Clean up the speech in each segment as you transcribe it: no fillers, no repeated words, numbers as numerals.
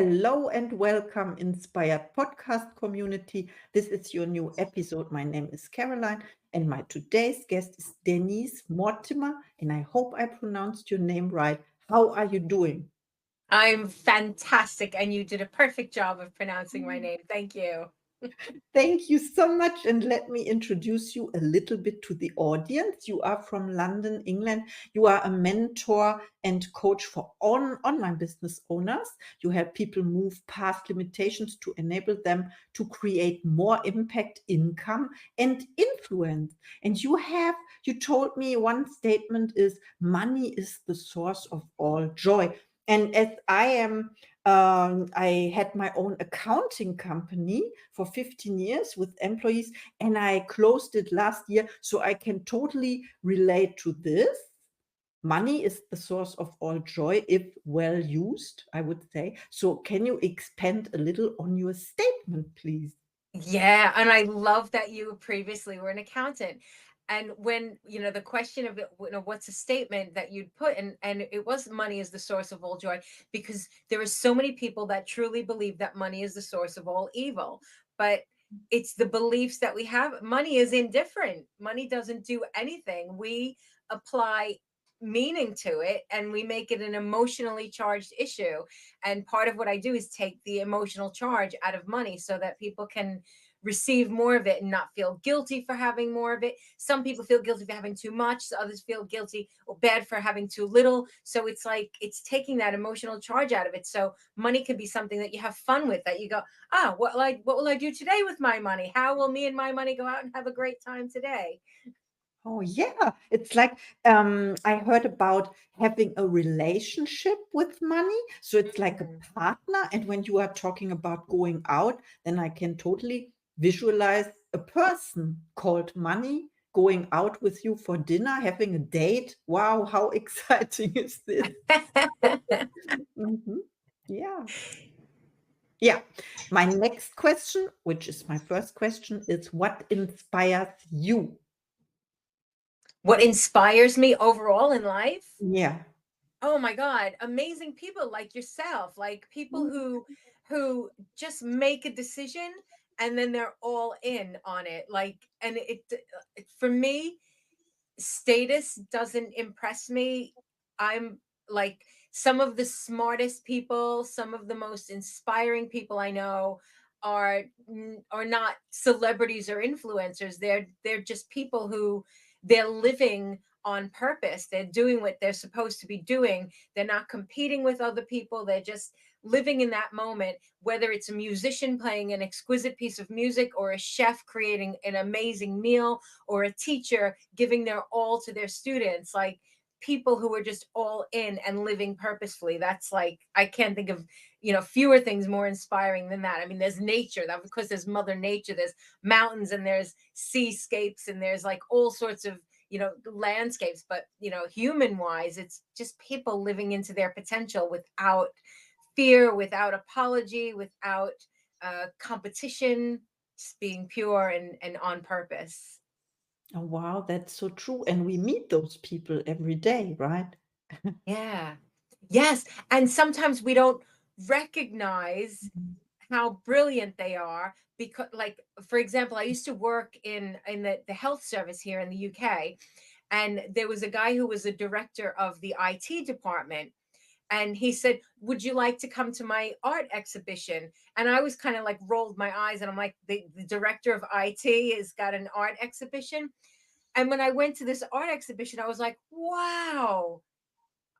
Hello and welcome, Inspired Podcast community. This is your new episode. My name is Caroline, and my today's guest is Denise Mortimer. And I hope I pronounced your name right. How are you doing? I'm fantastic, and you did a perfect job of pronouncing my name. Thank you. Thank you so much. And let me introduce you a little bit to the audience. You are from London, England. You are a mentor and coach for online business owners. You help people move past limitations to enable them to create more impact, income, and influence. And you told me one statement is money is the source of all joy. And as I had my own accounting company for 15 years with employees, and I closed it last year. So I can totally relate to this. Money is the source of all joy if well used, I would say. So can you expand a little on your statement, please? Yeah, and I love that you previously were an accountant. And when, the question of, what's a statement that you'd put, and it was money is the source of all joy, because there are so many people that truly believe that money is the source of all evil. But it's the beliefs that we have. Money is indifferent. Money doesn't do anything. We apply meaning to it and we make it an emotionally charged issue. And part of what I do is take the emotional charge out of money so that people can receive more of it and not feel guilty for having more of it. Some people feel guilty for having too much, so others feel guilty or bad for having too little. So it's like it's taking that emotional charge out of it. So money can be something that you have fun with, that you go, what will I do today with my money? How will me and my money go out and have a great time today? Oh, yeah. It's like I heard about having a relationship with money. So it's like a Mhm. partner. And when you are talking about going out, then I can totally visualize a person called money going out with you for dinner, having a date. Wow, how exciting is this? Mhm. Yeah. Yeah. My next question, which is my first question, is what inspires you? What inspires me overall in life? Yeah. Oh my God, amazing people like yourself, like people who just make a decision and then they're all in on it. Like, and for me, status doesn't impress me. I'm like some of the smartest people, some of the most inspiring people I know are not celebrities or influencers. They're just people who they're living on purpose. They're doing what they're supposed to be doing. They're not competing with other people. They're just living in that moment, whether it's a musician playing an exquisite piece of music or a chef creating an amazing meal or a teacher giving their all to their students. Like people who are just all in and living purposefully. That's like I can't think of fewer things more inspiring than that. I mean, there's nature, that of course there's mother nature, there's mountains and there's seascapes and there's like all sorts of landscapes, but human wise it's just people living into their potential without fear, without apology, without competition, just being pure and on purpose. Oh, wow, that's so true. And we meet those people every day, right? Yeah. Yes. And sometimes we don't recognize Mhm. how brilliant they are because, like, for example, I used to work in the health service here in the UK, and there was a guy who was a director of the IT department, and he said, would you like to come to my art exhibition? And I was kind of like rolled my eyes, and I'm like, the director of IT has got an art exhibition. And when I went to this art exhibition, I was like, wow,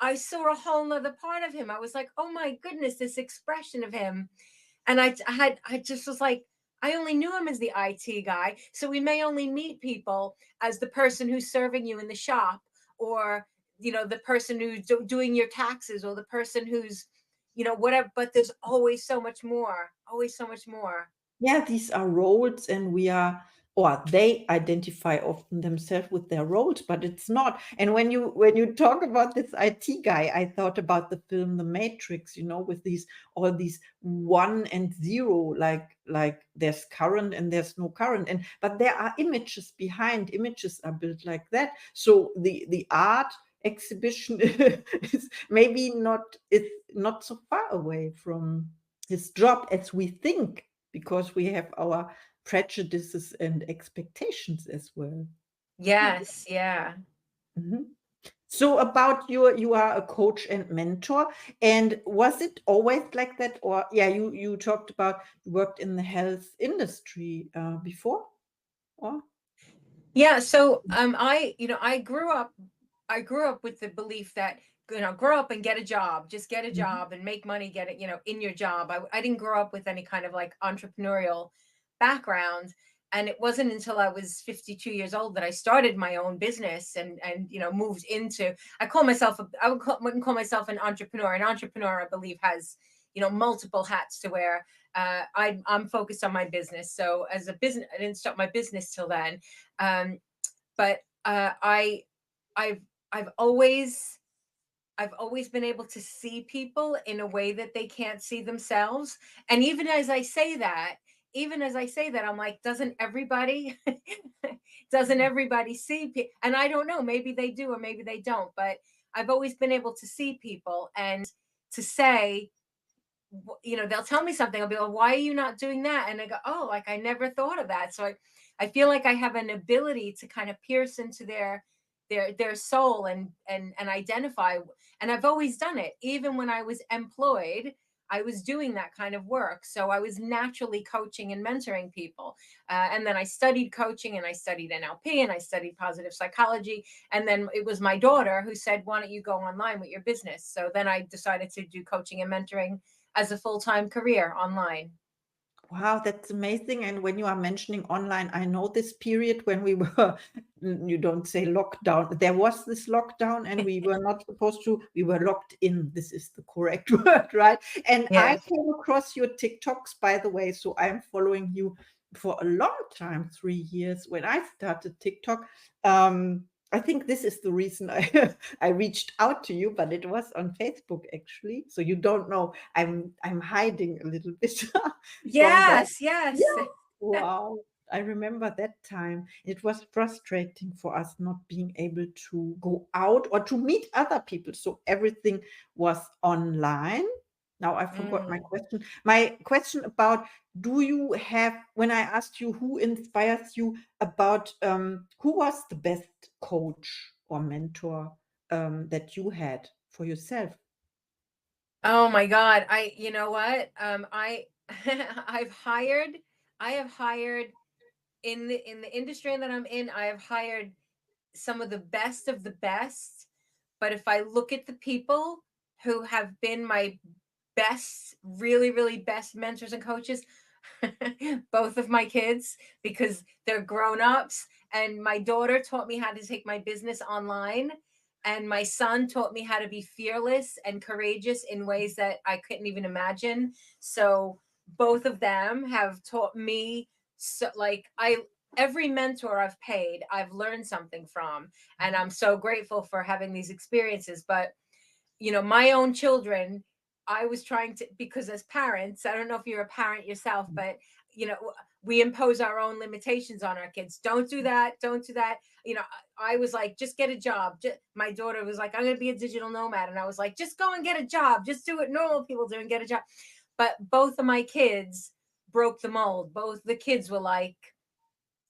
I saw a whole nother part of him. I was like, oh my goodness, this expression of him. And I just was like, I only knew him as the IT guy. So we may only meet people as the person who's serving you in the shop, or, the person who's doing your taxes, or the person who's, whatever. But there's always so much more, always so much more. Yeah, these are roles, and we are, or they identify often themselves with their roles, but it's not. And when you talk about this IT guy, I thought about the film The Matrix, with these all these one and zero, like there's current and there's no current, and but there are images behind. Images are built like that. So the art exhibition is maybe not it's not so far away from. his job as we think, because we have our prejudices and expectations as well. Yes, yeah. Mhm. So about you are a coach and mentor, and was it always like that? Or yeah, you talked about you worked in the health industry before, or Yeah, so I grew up with the belief that, grow up and get a job, just get a Mhm. job and make money, get it, in your job. I didn't grow up with any kind of like entrepreneurial background. And it wasn't until I was 52 years old that I started my own business and moved into, wouldn't call myself an entrepreneur. An entrepreneur, I believe, has, multiple hats to wear. I'm focused on my business. So as a business, I didn't start my business till then. Um, but I've I've always I've always been able to see people in a way that they can't see themselves. And even as I say that, I'm like, doesn't everybody, doesn't everybody see? And I don't know, maybe they do or maybe they don't. But I've always been able to see people and to say, they'll tell me something. I'll be like, why are you not doing that? And I go, oh, like I never thought of that. So I feel like I have an ability to kind of pierce into their soul and identify. And I've always done it. Even when I was employed, I was doing that kind of work. So I was naturally coaching and mentoring people. And then I studied coaching and I studied NLP and I studied positive psychology. And then it was my daughter who said, why don't you go online with your business? So then I decided to do coaching and mentoring as a full-time career online. Wow, that's amazing. And when you are mentioning online, I know this period when we were, you don't say lockdown. There was this lockdown and we were not supposed to, we were locked in. This is the correct word, right? And I Yeah. came across your TikToks, by the way. So I'm following you for a long time, 3 years when I started TikTok. I think this is the reason I I reached out to you, but it was on Facebook actually. So you don't know I'm hiding a little bit from that. Yes, yes. Yeah. Wow. I remember that time. It was frustrating for us not being able to go out or to meet other people. So everything was online. Now I forgot my Mm. question. My question about, do you have, when I asked you who inspires you, about who was the best coach or mentor that you had for yourself? Oh my God. You know what? I've hired, I have hired in the industry that I'm in, I have hired some of the best. But if I look at the people who have been my best, really, really best mentors and coaches, both of my kids, because they're grown-ups, and my daughter taught me how to take my business online, and my son taught me how to be fearless and courageous in ways that I couldn't even imagine. So both of them have taught me, so like I every mentor I've paid, I've learned something from, and I'm so grateful for having these experiences. But my own children, I was trying to, because as parents, I don't know if you're a parent yourself, but you know we impose our own limitations on our kids. Don't do that, don't do that. I was like, just get a job. My daughter was like, I'm going to be a digital nomad, and I was like, just go and get a job, just do what normal people do and get a job. But both of my kids broke the mold. Both the kids were like,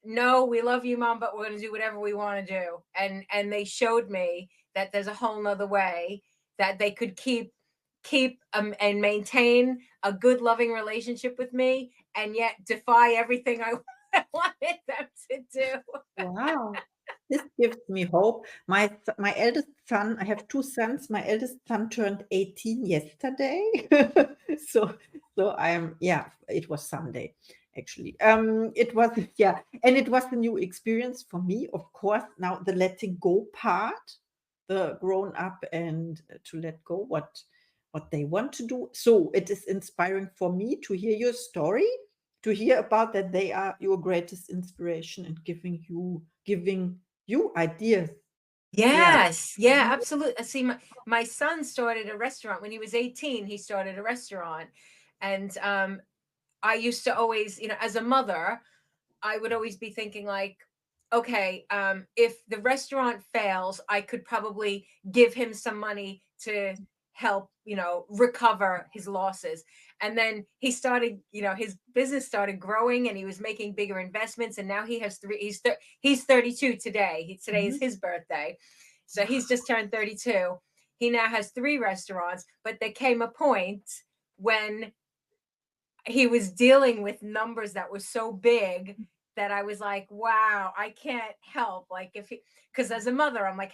no, we love you, mom, but we're going to do whatever we want to do. And they showed me that there's a whole nother way that they could keep and maintain a good, loving relationship with me, and yet defy everything I wanted them to do. Wow. This gives me hope. My eldest son, I have two sons. My eldest son turned 18 yesterday. So yeah, it was Sunday actually. It was yeah, and it was a new experience for me, of course. Now the letting go part, the grown up and to let go what they want to do. So it is inspiring for me to hear your story, to hear about that they are your greatest inspiration and giving you ideas. Yeah. Yes, yeah, absolutely. See, my son started a restaurant when he was 18. He started a restaurant, and I used to always, as a mother, I would always be thinking like, okay, if the restaurant fails, I could probably give him some money to help, recover his losses. And then he started, his business started growing, and he was making bigger investments. And now he has three. He's 32 today. Today is Mhm. his birthday, so he's just turned 32. He now has three restaurants. But there came a point when he was dealing with numbers that were so big that I was like, wow, I can't help. Like, because as a mother, I'm like,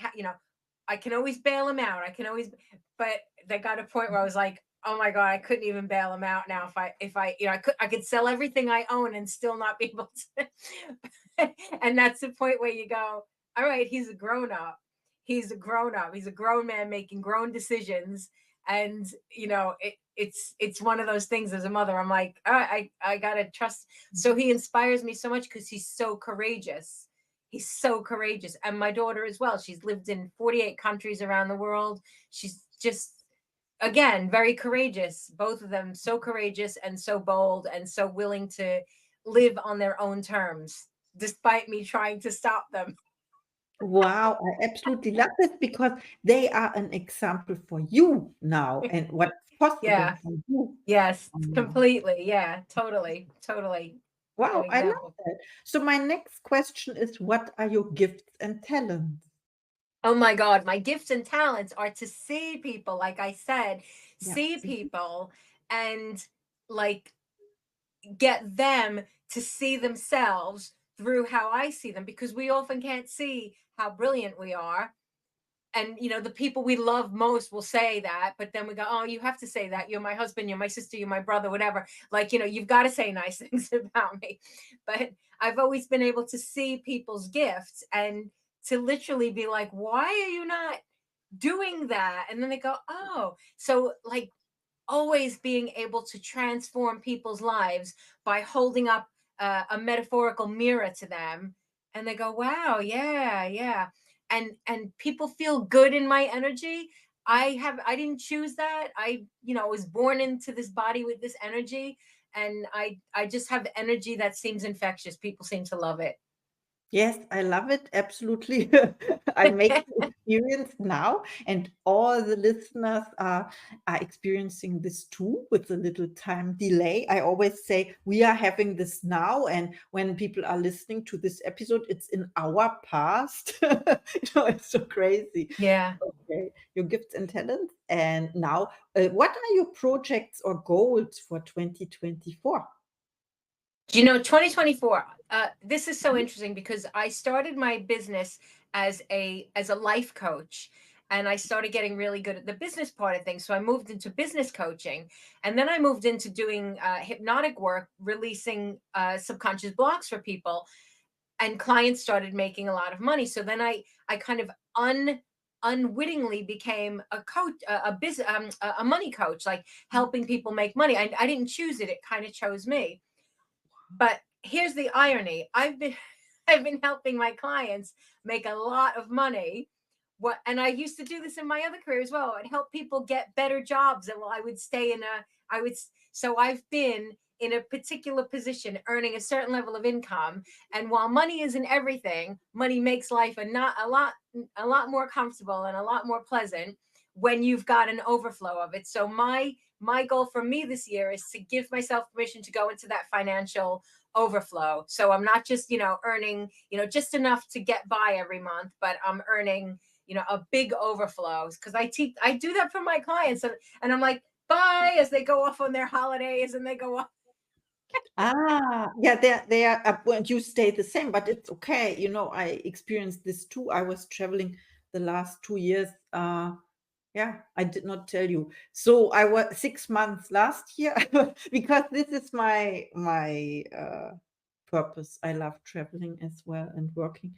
I can always bail him out. I can always, but they got a point where I was like, oh my God, I couldn't even bail him out now. I could sell everything I own and still not be able to. And that's the point where you go, all right, he's a grown up. He's a grown up. He's a grown man making grown decisions. And it's one of those things. As a mother, I'm like, I gotta trust. So he inspires me so much because he's so courageous. He's so courageous. And my daughter as well. She's lived in 48 countries around the world. She's just, again, very courageous. Both of them so courageous and so bold and so willing to live on their own terms, despite me trying to stop them. Wow, I absolutely love this because they are an example for you now and what's possible Yeah. for you. Yes. Um, Completely. Yeah. Totally. Totally. Good Wow, I love example. that. So my next question is, what are your gifts and talents? Oh my God, my gifts and talents are to see people, like I said, Yeah. see people and like get them to see themselves through how I see them, because we often can't see how brilliant we are. And the people we love most will say that, but then we go, oh, you have to say that. You're my husband, you're my sister, you're my brother, whatever. Like, you've got to say nice things about me. But I've always been able to see people's gifts and to literally be like, why are you not doing that? And then they go, oh, so like always being able to transform people's lives by holding up a metaphorical mirror to them, and they go, wow, yeah, yeah. And people feel good in my energy. I didn't choose that. I was born into this body with this energy, and I just have energy that seems infectious. People seem to love it. Yes, I love it. Absolutely. I make the experience now, and all the listeners are experiencing this too with a little time delay. I always say we are having this now, and when people are listening to this episode, it's in our past. It's so crazy. Yeah. Okay, your gifts and talents. And now, what are your projects or goals for 2024? 2024, this is so interesting because I started my business as a life coach, and I started getting really good at the business part of things. So I moved into business coaching, and then I moved into doing hypnotic work, releasing subconscious blocks for people, and clients started making a lot of money. So then I kind of unwittingly became a coach, a money coach, like helping people make money. I didn't choose it; it kind of chose me. But here's the irony. I've been helping my clients make a lot of money. And I used to do this in my other career as well. I'd help people get better jobs, and I would stay in a I would so I've been in a particular position earning a certain level of income, and while money isn't everything, money makes life not a lot more comfortable and a lot more pleasant when you've got an overflow of it. So my goal for me this year is to give myself permission to go into that financial overflow. So I'm not just, earning, just enough to get by every month, but I'm earning, a big overflow, because I do that for my clients, and I'm like, bye, as they go off on their holidays and they go off. Yeah, they are, well, you stay the same, but it's okay. I experienced this too. I was traveling the last 2 years. Yeah, I did not tell you. So I was 6 months last year because this is my purpose. I love traveling as well and working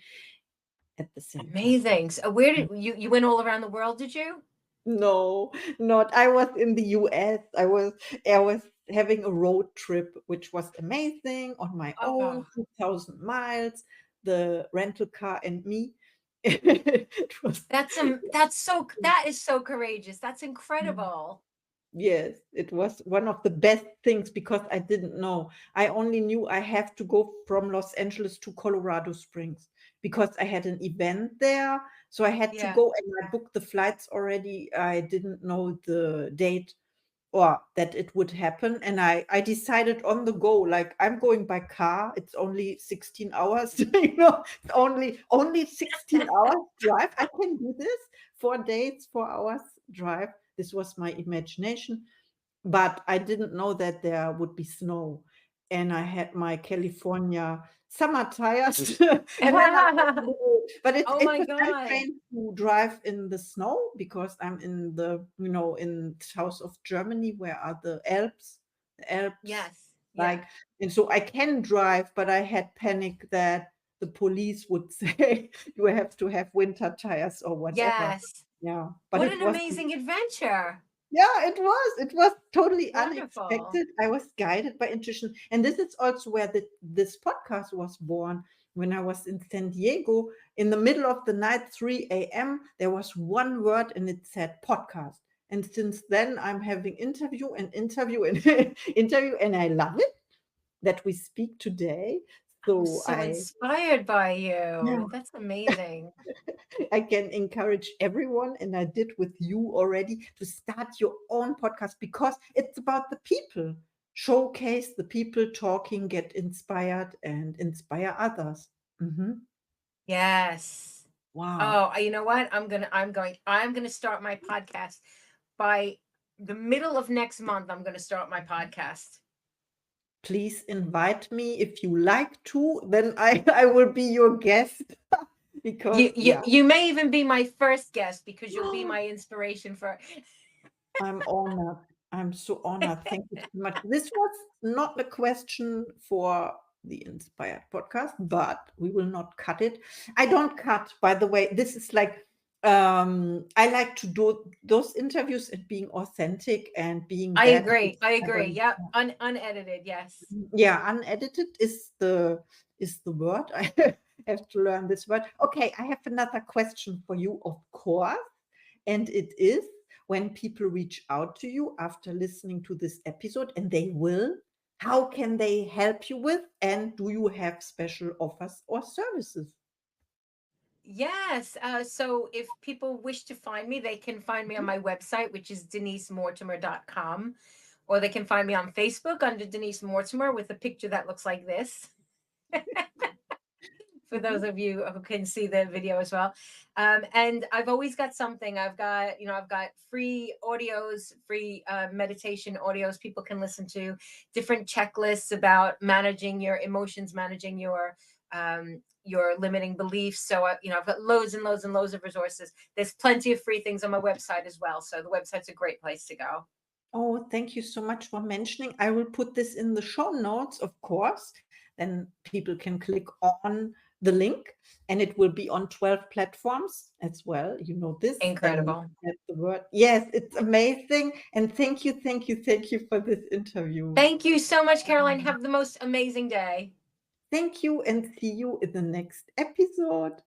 at the same time. Amazing. So where did you went all around the world, did you? No, not. I was in the US. I was having a road trip, which was amazing on my own, Oh, 2,000 miles, the rental car and me. It was, that is so courageous. That's incredible. yes, it was one of the best things because I didn't know. I only knew I have to go from Los Angeles to Colorado Springs because I had an event there. So I had to Yeah. go and I booked the flights already. I didn't know the date. or that it would happen. And I decided on the go, like I'm going by car. It's only 16 hours, it's only 16 hours drive. I can do this, 4 days, 4 hours drive. This was my imagination, but I didn't know that there would be snow. And I had my California summer tires. And then I was, "No." But Oh it's my a nice God. train to drive in the snow because I'm in the, in south of Germany, where are the Alps, Yes. Yeah. like, and so I can drive, but I had panic that the police would say you have to have winter tires or whatever. Yes. Yeah, but What it an was, amazing adventure. yeah, it was. It was totally Wonderful. unexpected. I was guided by intuition. And this is also where this podcast was born. When I was in San Diego, in the middle of the night, 3 a.m., there was one word and it said podcast. And since then, I'm having interview and interview and interview, and I love it that we speak today. I'm So so inspired by yeah, you. That's amazing. I can encourage everyone, and I did with you already, to start your own podcast because it's about the people. Showcase the people talking, get inspired, and inspire others. Mhm. Yes. Wow. Oh, you know what? I'm gonna start my podcast by the middle of next month. I'm gonna start my podcast. Please invite me if you like to, then I will be your guest because, You, you yeah. you may even be my first guest because you'll be my inspiration for. I'm honored. I'm so honored. Thank you so much. This was not a question for the Inspired podcast, but we will not cut it. I don't cut, by the way. This is like, I like to do those interviews and being authentic and being I that agree. which I I agree. don't. Yep. Unedited. Yes. Yeah, unedited is the word. I have to learn this word. Okay, I have another question for you, of course. And it is, when people reach out to you after listening to this episode, and they will, how can they help you with? And do you have special offers or services? Yes. So if people wish to find me, they can find me on my website, which is denisemortimer.com, or they can find me on Facebook under Denise Mortimer with a picture that looks like this. For those Mhm. of you who can see the video as well. And I've always got something. I've got free audios, free meditation audios people can listen to, different checklists about managing your emotions, managing your limiting beliefs. So I've got loads and loads and loads of resources. There's plenty of free things on my website as well. So the website's a great place to go. Oh, thank you so much for mentioning. I will put this in the show notes, of course. Then people can click on the link, and it will be on 12 platforms as well. You know this. Then Incredible. that's the word. Yes, it's amazing. And thank you, thank you, thank you for this interview. Thank you so much, Caroline. Have the most amazing day. Thank you, and see you in the next episode.